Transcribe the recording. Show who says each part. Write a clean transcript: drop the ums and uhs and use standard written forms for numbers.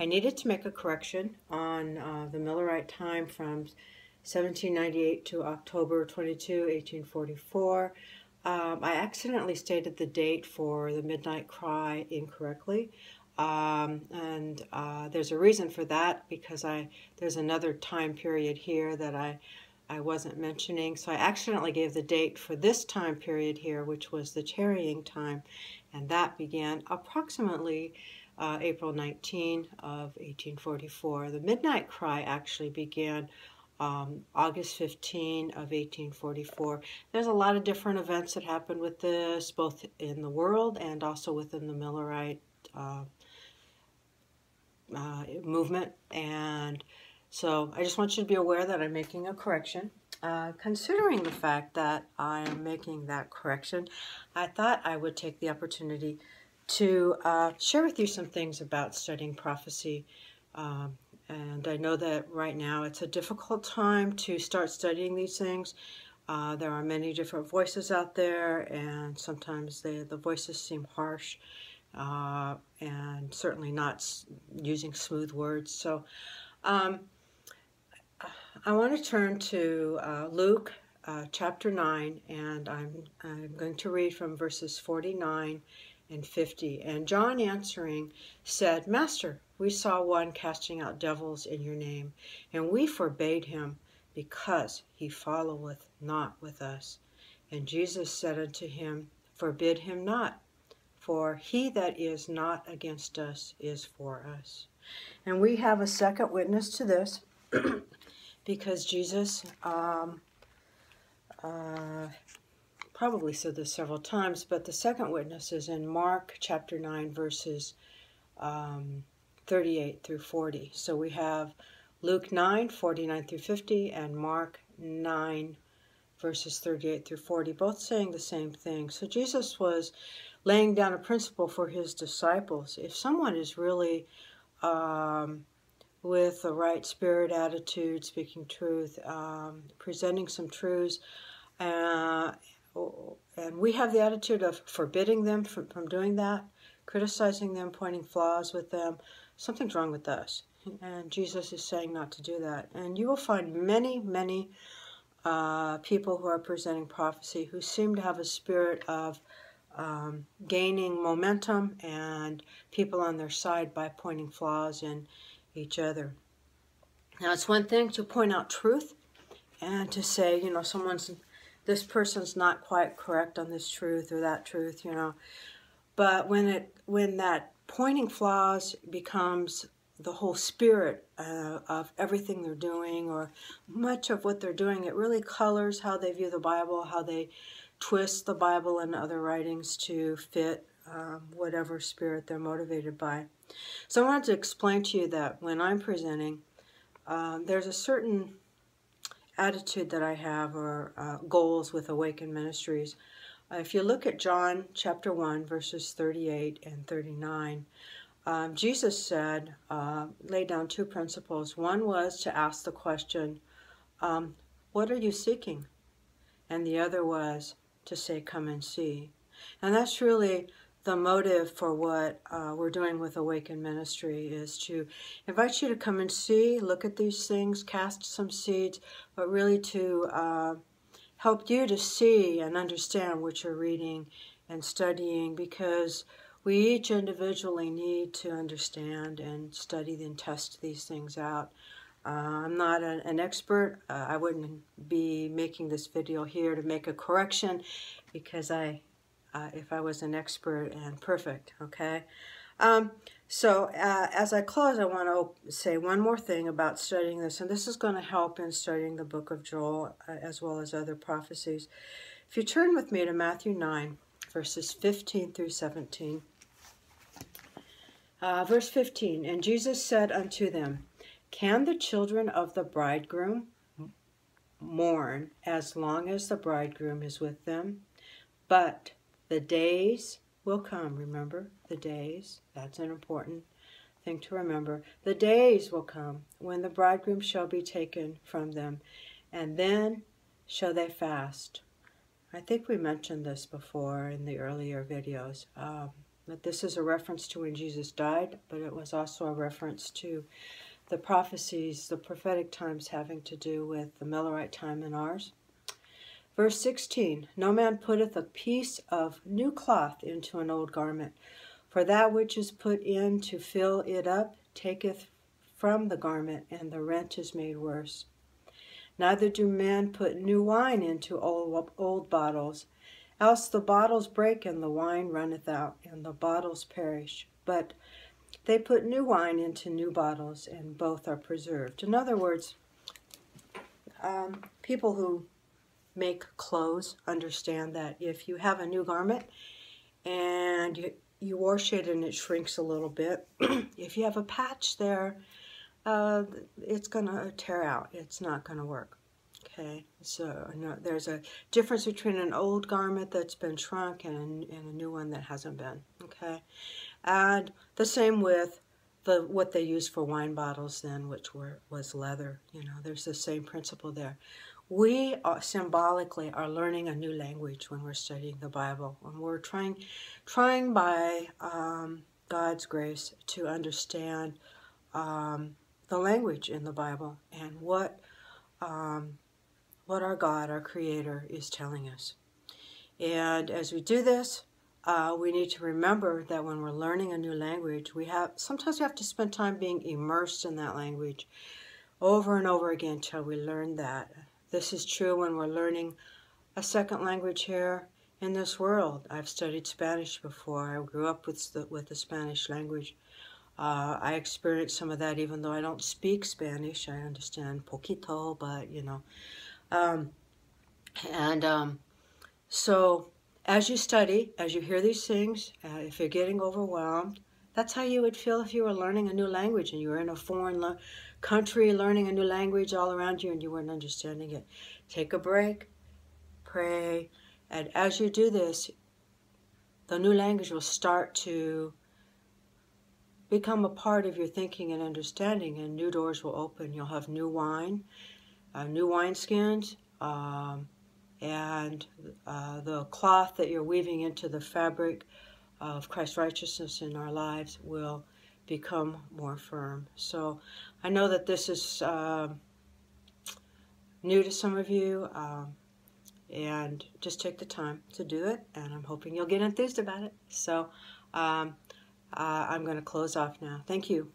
Speaker 1: I needed to make a correction on the Millerite time from 1798 to October 22, 1844. I accidentally stated the date for the midnight cry incorrectly. There's a reason for that, because there's another time period here that I wasn't mentioning. So I accidentally gave the date for this time period here, which was the tarrying time, and that began approximately April 19 of 1844. The midnight cry actually began August 15 of 1844. There's a lot of different events that happened with this, both in the world and also within the Millerite movement. And so I just want you to be aware that I'm making a correction. Considering the fact that I am making that correction, I thought I would take the opportunity to share with you some things about studying prophecy. And I know that right now it's a difficult time to start studying these things. There are many different voices out there, and sometimes the voices seem harsh and certainly not using smooth words. So I want to turn to Luke chapter 9, and I'm going to read from verses 49 and 50. And John answering said, Master, we saw one casting out devils in your name, and we forbade him, because he followeth not with us. And Jesus said unto him, Forbid him not, for he that is not against us is for us. And we have a second witness to this, because Jesus probably said this several times, but the second witness is in Mark chapter 9, verses 38 through 40. So we have Luke 9, 49 through 50, and Mark 9, verses 38 through 40, both saying the same thing. So Jesus was laying down a principle for his disciples. If someone is really with the right spirit, attitude, speaking truth, presenting some truths, and we have the attitude of forbidding them from doing that, criticizing them, pointing flaws with them, something's wrong with us. And Jesus is saying not to do that. And you will find many, many people who are presenting prophecy who seem to have a spirit of gaining momentum and people on their side by pointing flaws in each other. Now, it's one thing to point out truth and to say, you know, this person's not quite correct on this truth or that truth, you know. But when that pointing flaws becomes the whole spirit of everything they're doing, or much of what they're doing, it really colors how they view the Bible, how they twist the Bible and other writings to fit whatever spirit they're motivated by. So I wanted to explain to you that when I'm presenting, there's a certain attitude that I have, or goals with Awaken Ministries. If you look at John chapter 1, verses 38 and 39, Jesus said, laid down two principles. One was to ask the question, what are you seeking? And the other was to say, come and see. And that's really the motive for what we're doing with Awaken Ministry, is to invite you to come and see, look at these things, cast some seeds, but really to help you to see and understand what you're reading and studying, because we each individually need to understand and study and test these things out. I'm not an expert. I wouldn't be making this video here to make a correction, because if I was an expert and perfect, okay? So as I close, I want to say one more thing about studying this, and this is going to help in studying the book of Joel as well as other prophecies. If you turn with me to Matthew 9, verses 15 through 17. Verse 15, and Jesus said unto them, Can the children of the bridegroom mourn as long as the bridegroom is with them? But the days will come. Remember, the days, that's an important thing to remember. The days will come when the bridegroom shall be taken from them, and then shall they fast. I think we mentioned this before in the earlier videos. That this is a reference to when Jesus died, but it was also a reference to the prophecies, the prophetic times having to do with the Millerite time and ours. Verse 16, no man putteth a piece of new cloth into an old garment, for that which is put in to fill it up taketh from the garment, and the rent is made worse. Neither do men put new wine into old bottles, else the bottles break, and the wine runneth out, and the bottles perish. But they put new wine into new bottles, and both are preserved. In other words, people who make clothes understand that if you have a new garment and you wash it and it shrinks a little bit, if you have a patch there, it's going to tear out. It's not going to work. Okay, so there's a difference between an old garment that's been shrunk and a new one that hasn't been. Okay, and the same with what they used for wine bottles then, which was leather. There's the same principle there. We symbolically are learning a new language when we're studying the Bible, and we're trying by God's grace to understand the language in the Bible and what our God, our Creator, is telling us. And as we do this, we need to remember that when we're learning a new language, sometimes we have to spend time being immersed in that language over and over again till we learn that. This is true when we're learning a second language here in this world. I've studied Spanish before. I grew up with the Spanish language. I experienced some of that even though I don't speak Spanish. I understand poquito, but so as you study, as you hear these things, if you're getting overwhelmed, that's how you would feel if you were learning a new language and you were in a foreign country learning a new language all around you and you weren't understanding it. Take a break, pray, and as you do this, the new language will start to become a part of your thinking and understanding, and new doors will open. You'll have new wine, new wineskins, and the cloth that you're weaving into the fabric of Christ's righteousness in our lives will become more firm. So I know that this is new to some of you, and just take the time to do it, and I'm hoping you'll get enthused about it. So I'm going to close off now. Thank you.